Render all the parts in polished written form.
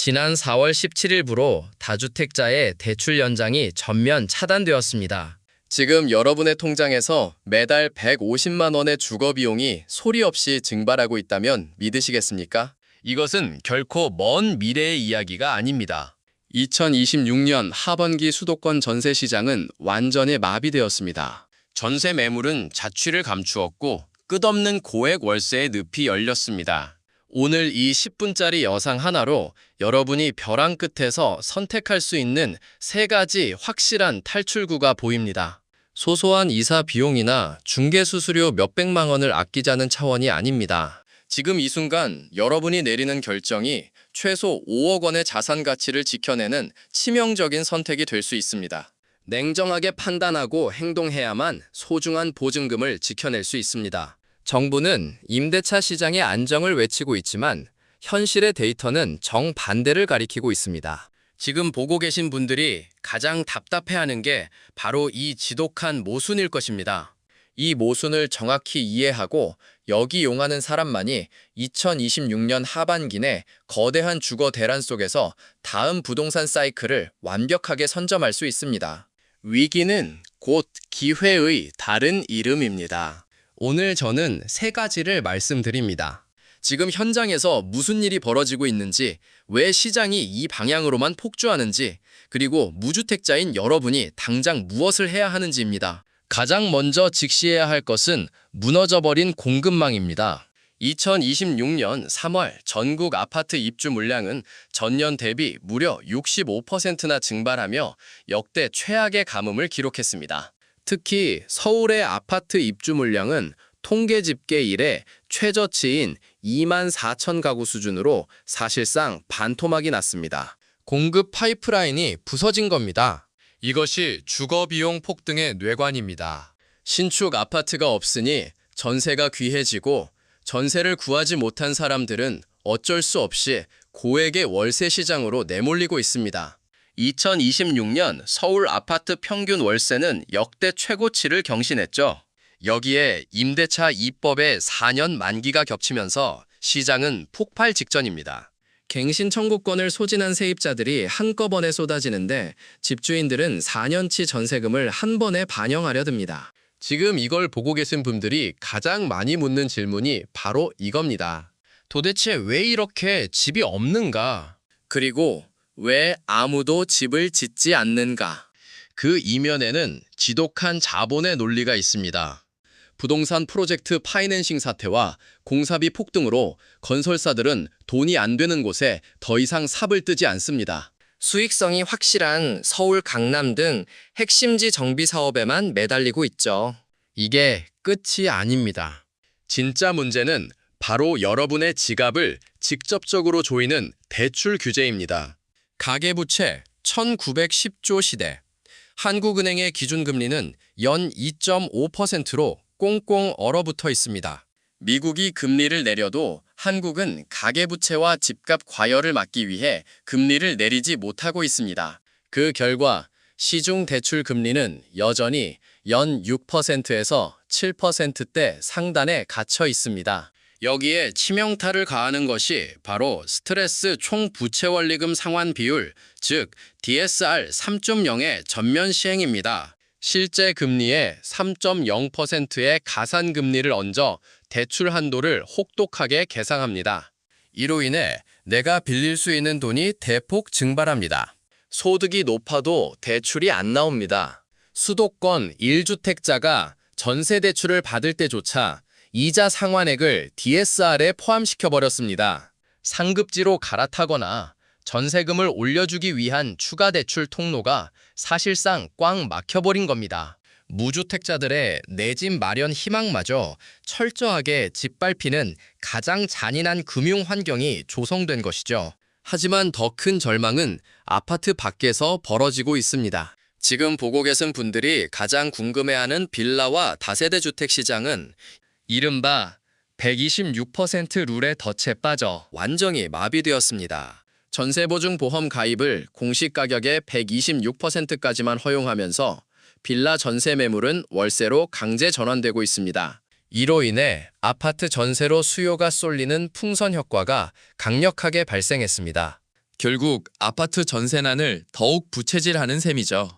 지난 4월 17일부로 다주택자의 대출 연장이 전면 차단되었습니다. 지금 여러분의 통장에서 매달 150만 원의 주거 비용이 소리 없이 증발하고 있다면 믿으시겠습니까? 이것은 결코 먼 미래의 이야기가 아닙니다. 2026년 하반기 수도권 전세 시장은 완전히 마비되었습니다. 전세 매물은 자취를 감추었고 끝없는 고액 월세의 늪이 열렸습니다. 오늘 이 10분짜리 영상 하나로 여러분이 벼랑 끝에서 선택할 수 있는 3가지 확실한 탈출구가 보입니다. 소소한 이사 비용이나 중개수수료 몇백만 원을 아끼자는 차원이 아닙니다. 지금 이 순간 여러분이 내리는 결정이 최소 5억 원의 자산 가치를 지켜내는 치명적인 선택이 될 수 있습니다. 냉정하게 판단하고 행동해야만 소중한 보증금을 지켜낼 수 있습니다. 정부는 임대차 시장의 안정을 외치고 있지만 현실의 데이터는 정반대를 가리키고 있습니다. 지금 보고 계신 분들이 가장 답답해하는 게 바로 이 지독한 모순일 것입니다. 이 모순을 정확히 이해하고 여기 용하는 사람만이 2026년 하반기 내 거대한 주거 대란 속에서 다음 부동산 사이클을 완벽하게 선점할 수 있습니다. 위기는 곧 기회의 다른 이름입니다. 오늘 저는 3가지를 말씀드립니다. 지금 현장에서 무슨 일이 벌어지고 있는지, 왜 시장이 이 방향으로만 폭주하는지, 그리고 무주택자인 여러분이 당장 무엇을 해야 하는지입니다. 가장 먼저 직시해야 할 것은 무너져버린 공급망입니다. 2026년 3월 전국 아파트 입주 물량은 전년 대비 무려 65%나 증발하며 역대 최악의 가뭄을 기록했습니다. 특히 서울의 아파트 입주 물량은 통계 집계 이래 최저치인 2만 4천 가구 수준으로 사실상 반토막이 났습니다. 공급 파이프라인이 부서진 겁니다. 이것이 주거 비용 폭등의 뇌관입니다. 신축 아파트가 없으니 전세가 귀해지고 전세를 구하지 못한 사람들은 어쩔 수 없이 고액의 월세 시장으로 내몰리고 있습니다. 2026년 서울 아파트 평균 월세는 역대 최고치를 경신했죠. 여기에 임대차 입법의 4년 만기가 겹치면서 시장은 폭발 직전입니다. 갱신 청구권을 소진한 세입자들이 한꺼번에 쏟아지는데 집주인들은 4년치 전세금을 한 번에 반영하려 듭니다. 지금 이걸 보고 계신 분들이 가장 많이 묻는 질문이 바로 이겁니다. 도대체 왜 이렇게 집이 없는가? 그리고 왜 아무도 집을 짓지 않는가? 그 이면에는 지독한 자본의 논리가 있습니다. 부동산 프로젝트 파이낸싱 사태와 공사비 폭등으로 건설사들은 돈이 안 되는 곳에 더 이상 삽을 뜨지 않습니다. 수익성이 확실한 서울, 강남 등 핵심지 정비 사업에만 매달리고 있죠. 이게 끝이 아닙니다. 진짜 문제는 바로 여러분의 지갑을 직접적으로 조이는 대출 규제입니다. 가계부채 1910조 시대. 한국은행의 기준금리는 연 2.5%로 꽁꽁 얼어붙어 있습니다. 미국이 금리를 내려도 한국은 가계부채와 집값 과열을 막기 위해 금리를 내리지 못하고 있습니다. 그 결과 시중 대출 금리는 여전히 연 6%에서 7%대 상단에 갇혀 있습니다. 여기에 치명타를 가하는 것이 바로 스트레스 총부채원리금 상환 비율, 즉 DSR 3.0의 전면 시행입니다. 실제 금리의 3.0%의 가산금리를 얹어 대출 한도를 혹독하게 계상합니다. 이로 인해 내가 빌릴 수 있는 돈이 대폭 증발합니다. 소득이 높아도 대출이 안 나옵니다. 수도권 1주택자가 전세 대출을 받을 때조차 이자 상환액을 DSR에 포함시켜버렸습니다. 상급지로 갈아타거나 전세금을 올려주기 위한 추가 대출 통로가 사실상 꽉 막혀버린 겁니다. 무주택자들의 내 집 마련 희망마저 철저하게 짓밟히는 가장 잔인한 금융 환경이 조성된 것이죠. 하지만 더 큰 절망은 아파트 밖에서 벌어지고 있습니다. 지금 보고 계신 분들이 가장 궁금해하는 빌라와 다세대 주택 시장은 이른바 126% 룰에 덫에 빠져 완전히 마비되었습니다. 전세보증보험 가입을 공시 가격의 126%까지만 허용하면서 빌라 전세 매물은 월세로 강제 전환되고 있습니다. 이로 인해 아파트 전세로 수요가 쏠리는 풍선 효과가 강력하게 발생했습니다. 결국 아파트 전세난을 더욱 부채질하는 셈이죠.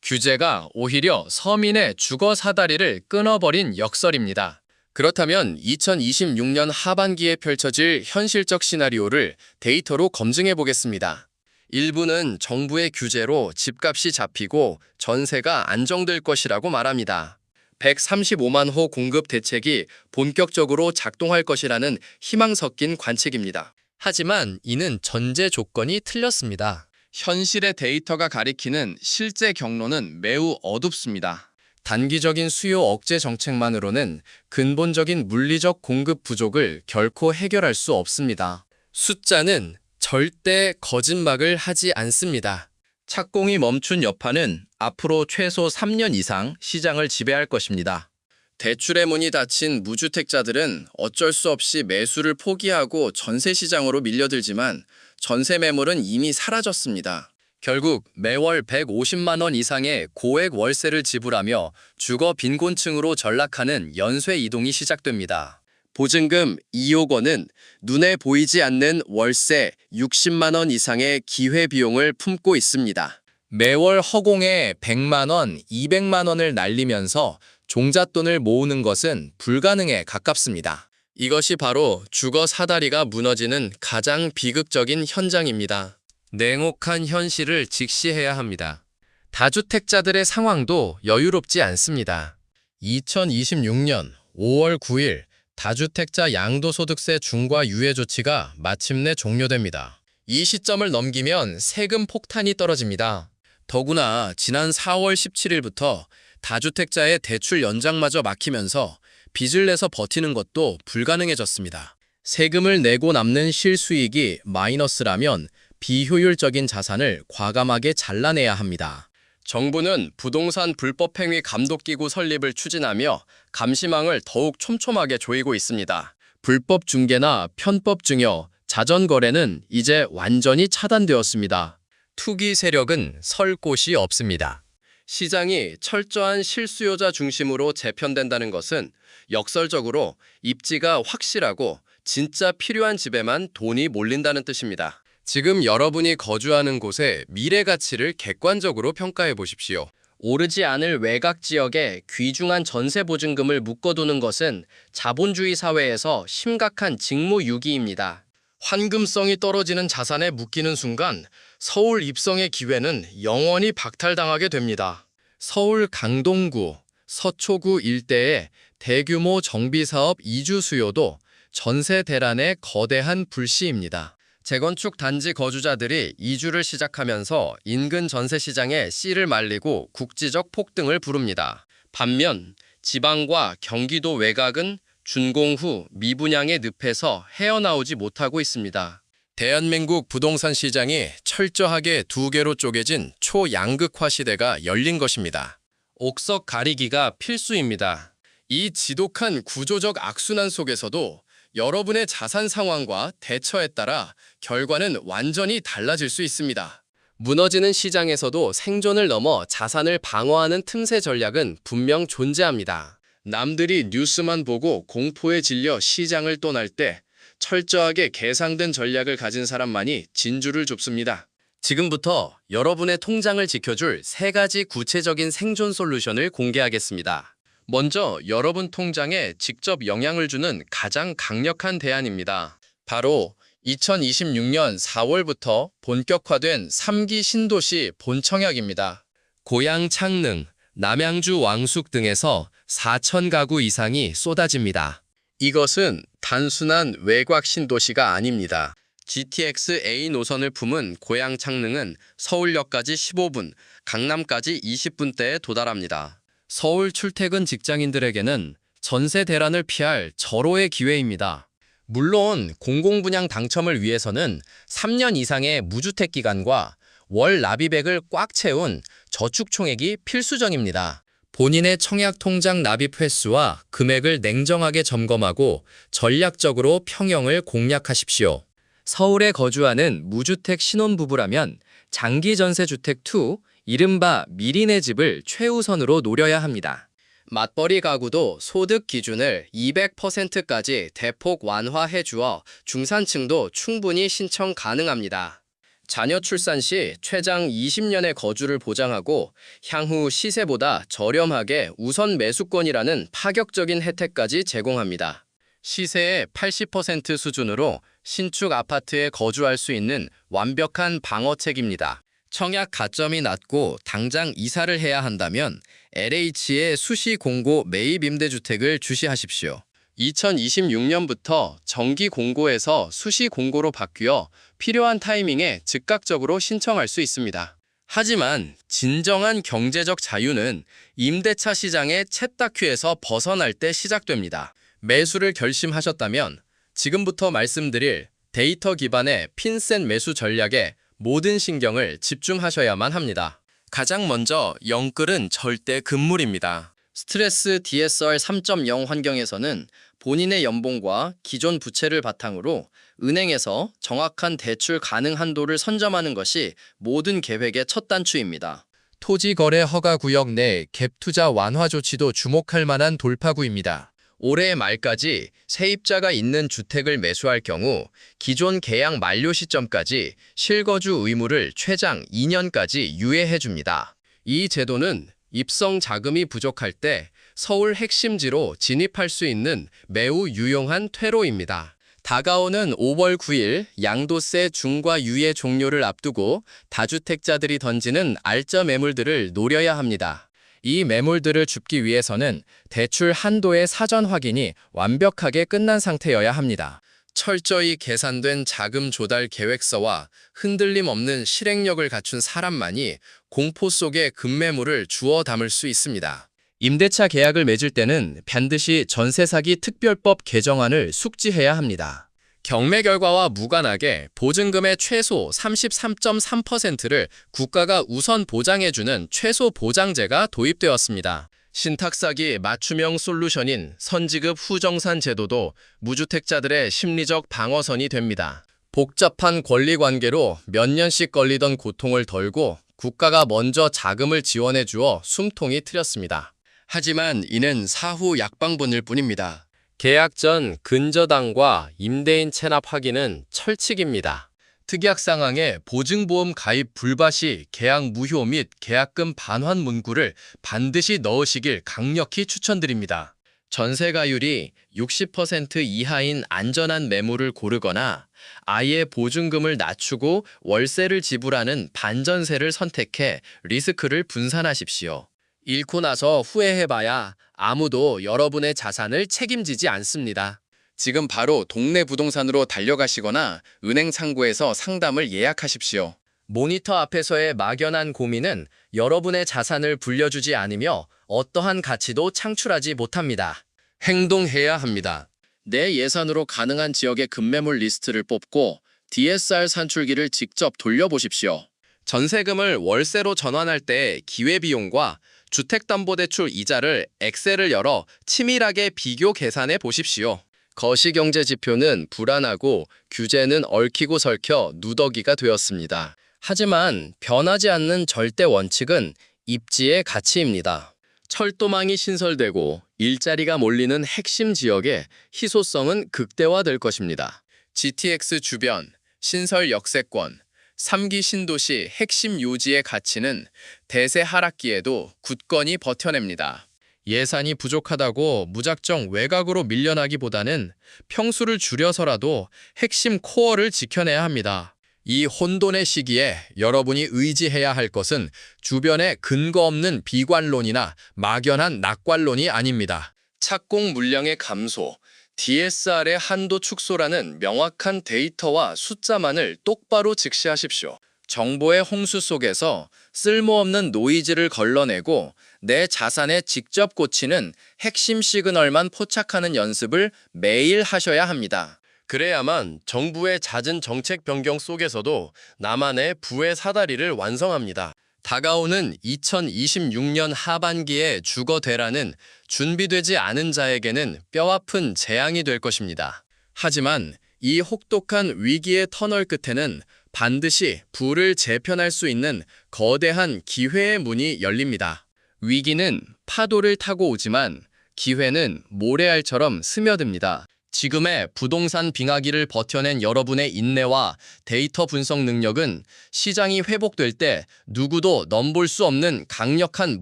규제가 오히려 서민의 주거 사다리를 끊어버린 역설입니다. 그렇다면 2026년 하반기에 펼쳐질 현실적 시나리오를 데이터로 검증해 보겠습니다. 일부는 정부의 규제로 집값이 잡히고 전세가 안정될 것이라고 말합니다. 135만 호 공급 대책이 본격적으로 작동할 것이라는 희망 섞인 관측입니다. 하지만 이는 전제 조건이 틀렸습니다. 현실의 데이터가 가리키는 실제 경로는 매우 어둡습니다. 단기적인 수요 억제 정책만으로는 근본적인 물리적 공급 부족을 결코 해결할 수 없습니다. 숫자는 절대 거짓말을 하지 않습니다. 착공이 멈춘 여파는 앞으로 최소 3년 이상 시장을 지배할 것입니다. 대출의 문이 닫힌 무주택자들은 어쩔 수 없이 매수를 포기하고 전세 시장으로 밀려들지만 전세 매물은 이미 사라졌습니다. 결국 매월 150만 원 이상의 고액 월세를 지불하며 주거 빈곤층으로 전락하는 연쇄 이동이 시작됩니다. 보증금 2억 원은 눈에 보이지 않는 월세 60만 원 이상의 기회비용을 품고 있습니다. 매월 허공에 100만 원, 200만 원을 날리면서 종잣돈을 모으는 것은 불가능에 가깝습니다. 이것이 바로 주거 사다리가 무너지는 가장 비극적인 현장입니다. 냉혹한 현실을 직시해야 합니다. 다주택자들의 상황도 여유롭지 않습니다. 2026년 5월 9일 다주택자 양도소득세 중과 유예 조치가 마침내 종료됩니다. 이 시점을 넘기면 세금 폭탄이 떨어집니다. 더구나 지난 4월 17일부터 다주택자의 대출 연장마저 막히면서 빚을 내서 버티는 것도 불가능해졌습니다. 세금을 내고 남는 실수익이 마이너스라면 비효율적인 자산을 과감하게 잘라내야 합니다. 정부는 부동산 불법행위 감독기구 설립을 추진하며 감시망을 더욱 촘촘하게 조이고 있습니다. 불법 중개나 편법 증여, 자전거래는 이제 완전히 차단되었습니다. 투기 세력은 설 곳이 없습니다. 시장이 철저한 실수요자 중심으로 재편된다는 것은 역설적으로 입지가 확실하고 진짜 필요한 집에만 돈이 몰린다는 뜻입니다. 지금 여러분이 거주하는 곳의 미래 가치를 객관적으로 평가해 보십시오. 오르지 않을 외곽 지역에 귀중한 전세 보증금을 묶어두는 것은 자본주의 사회에서 심각한 직무유기입니다. 환금성이 떨어지는 자산에 묶이는 순간 서울 입성의 기회는 영원히 박탈당하게 됩니다. 서울 강동구, 서초구 일대의 대규모 정비사업 이주 수요도 전세 대란의 거대한 불씨입니다. 재건축 단지 거주자들이 이주를 시작하면서 인근 전세 시장에 씨를 말리고 국지적 폭등을 부릅니다. 반면 지방과 경기도 외곽은 준공 후 미분양의 늪에서 헤어나오지 못하고 있습니다. 대한민국 부동산 시장이 철저하게 두 개로 쪼개진 초양극화 시대가 열린 것입니다. 옥석 가리기가 필수입니다. 이 지독한 구조적 악순환 속에서도 여러분의 자산 상황과 대처에 따라 결과는 완전히 달라질 수 있습니다. 무너지는 시장에서도 생존을 넘어 자산을 방어하는 틈새 전략은 분명 존재합니다. 남들이 뉴스만 보고 공포에 질려 시장을 떠날 때 철저하게 계상된 전략을 가진 사람만이 진주를 줍습니다. 지금부터 여러분의 통장을 지켜줄 3가지 구체적인 생존 솔루션을 공개하겠습니다. 먼저 여러분 통장에 직접 영향을 주는 가장 강력한 대안입니다. 바로 2026년 4월부터 본격화된 3기 신도시 본청약입니다. 고양 창릉, 남양주 왕숙 등에서 4천 가구 이상이 쏟아집니다. 이것은 단순한 외곽 신도시가 아닙니다. GTX A 노선을 품은 고양 창릉은 서울역까지 15분, 강남까지 20분대에 도달합니다. 서울 출퇴근 직장인들에게는 전세 대란을 피할 절호의 기회입니다. 물론 공공분양 당첨을 위해서는 3년 이상의 무주택 기간과 월 납입액을 꽉 채운 저축 총액이 필수적입니다. 본인의 청약 통장 납입 횟수와 금액을 냉정하게 점검하고 전략적으로 평형을 공략하십시오. 서울에 거주하는 무주택 신혼부부라면 장기 전세 주택 2, 이른바 미리네 집을 최우선으로 노려야 합니다. 맞벌이 가구도 소득 기준을 200%까지 대폭 완화해 주어 중산층도 충분히 신청 가능합니다. 자녀 출산 시 최장 20년의 거주를 보장하고 향후 시세보다 저렴하게 우선 매수권이라는 파격적인 혜택까지 제공합니다. 시세의 80% 수준으로 신축 아파트에 거주할 수 있는 완벽한 방어책입니다. 청약 가점이 낮고 당장 이사를 해야 한다면 LH의 수시 공고 매입 임대주택을 주시하십시오. 2026년부터 정기 공고에서 수시 공고로 바뀌어 필요한 타이밍에 즉각적으로 신청할 수 있습니다. 하지만 진정한 경제적 자유는 임대차 시장의 챗다큐에서 벗어날 때 시작됩니다. 매수를 결심하셨다면 지금부터 말씀드릴 데이터 기반의 핀셋 매수 전략에 모든 신경을 집중하셔야만 합니다. 가장 먼저 영끌은 절대 금물입니다. 스트레스 DSR 3.0 환경에서는 본인의 연봉과 기존 부채를 바탕으로 은행에서 정확한 대출 가능 한도를 선점하는 것이 모든 계획의 첫 단추입니다. 토지거래 허가구역 내 갭투자 완화 조치도 주목할 만한 돌파구입니다. 올해 말까지 세입자가 있는 주택을 매수할 경우 기존 계약 만료 시점까지 실거주 의무를 최장 2년까지 유예해 줍니다. 이 제도는 입성 자금이 부족할 때 서울 핵심지로 진입할 수 있는 매우 유용한 퇴로입니다. 다가오는 5월 9일 양도세 중과 유예 종료를 앞두고 다주택자들이 던지는 알짜 매물들을 노려야 합니다. 이 매물들을 줍기 위해서는 대출 한도의 사전 확인이 완벽하게 끝난 상태여야 합니다. 철저히 계산된 자금 조달 계획서와 흔들림 없는 실행력을 갖춘 사람만이 공포 속에 급매물을 주워 담을 수 있습니다. 임대차 계약을 맺을 때는 반드시 전세 사기 특별법 개정안을 숙지해야 합니다. 경매 결과와 무관하게 보증금의 최소 33.3%를 국가가 우선 보장해주는 최소 보장제가 도입되었습니다. 신탁사기 맞춤형 솔루션인 선지급 후정산 제도도 무주택자들의 심리적 방어선이 됩니다. 복잡한 권리관계로 몇 년씩 걸리던 고통을 덜고 국가가 먼저 자금을 지원해 주어 숨통이 트였습니다. 하지만 이는 사후 약방본일 뿐입니다. 계약 전 근저당과 임대인 체납 확인은 철칙입니다. 특약 상황에 보증보험 가입 불가 시 계약 무효 및 계약금 반환 문구를 반드시 넣으시길 강력히 추천드립니다. 전세가율이 60% 이하인 안전한 매물을 고르거나 아예 보증금을 낮추고 월세를 지불하는 반전세를 선택해 리스크를 분산하십시오. 잃고 나서 후회해봐야 아무도 여러분의 자산을 책임지지 않습니다. 지금 바로 동네 부동산으로 달려가시거나 은행 창구에서 상담을 예약하십시오. 모니터 앞에서의 막연한 고민은 여러분의 자산을 불려주지 않으며 어떠한 가치도 창출하지 못합니다. 행동해야 합니다. 내 예산으로 가능한 지역의 급매물 리스트를 뽑고 DSR 산출기를 직접 돌려보십시오. 전세금을 월세로 전환할 때 기회비용과 주택담보대출 이자를 엑셀을 열어 치밀하게 비교 계산해 보십시오. 거시경제 지표는 불안하고 규제는 얽히고 설켜 누더기가 되었습니다. 하지만 변하지 않는 절대 원칙은 입지의 가치입니다. 철도망이 신설되고 일자리가 몰리는 핵심 지역의 희소성은 극대화될 것입니다. GTX 주변, 신설 역세권, 3기 신도시 핵심 요지의 가치는 대세 하락기에도 굳건히 버텨냅니다. 예산이 부족하다고 무작정 외곽으로 밀려나기보다는 평수를 줄여서라도 핵심 코어를 지켜내야 합니다. 이 혼돈의 시기에 여러분이 의지해야 할 것은 주변의 근거 없는 비관론이나 막연한 낙관론이 아닙니다. 착공 물량의 감소, DSR의 한도 축소라는 명확한 데이터와 숫자만을 똑바로 직시하십시오. 정보의 홍수 속에서 쓸모없는 노이즈를 걸러내고 내 자산에 직접 꽂히는 핵심 시그널만 포착하는 연습을 매일 하셔야 합니다. 그래야만 정부의 잦은 정책 변경 속에서도 나만의 부의 사다리를 완성합니다. 다가오는 2026년 하반기에 주거대란은 준비되지 않은 자에게는 뼈아픈 재앙이 될 것입니다. 하지만 이 혹독한 위기의 터널 끝에는 반드시 부를 재편할 수 있는 거대한 기회의 문이 열립니다. 위기는 파도를 타고 오지만 기회는 모래알처럼 스며듭니다. 지금의 부동산 빙하기를 버텨낸 여러분의 인내와 데이터 분석 능력은 시장이 회복될 때 누구도 넘볼 수 없는 강력한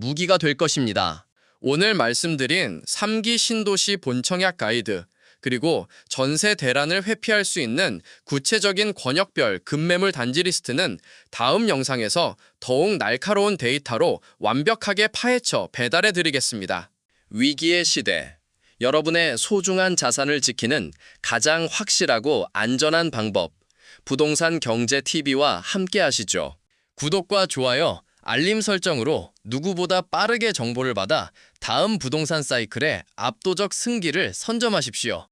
무기가 될 것입니다. 오늘 말씀드린 3기 신도시 본청약 가이드, 그리고 전세 대란을 회피할 수 있는 구체적인 권역별 급매물 단지 리스트는 다음 영상에서 더욱 날카로운 데이터로 완벽하게 파헤쳐 배달해 드리겠습니다. 위기의 시대. 여러분의 소중한 자산을 지키는 가장 확실하고 안전한 방법. 부동산 경제 TV와 함께 하시죠. 구독과 좋아요, 알림 설정으로 누구보다 빠르게 정보를 받아 다음 부동산 사이클의 압도적 승기를 선점하십시오.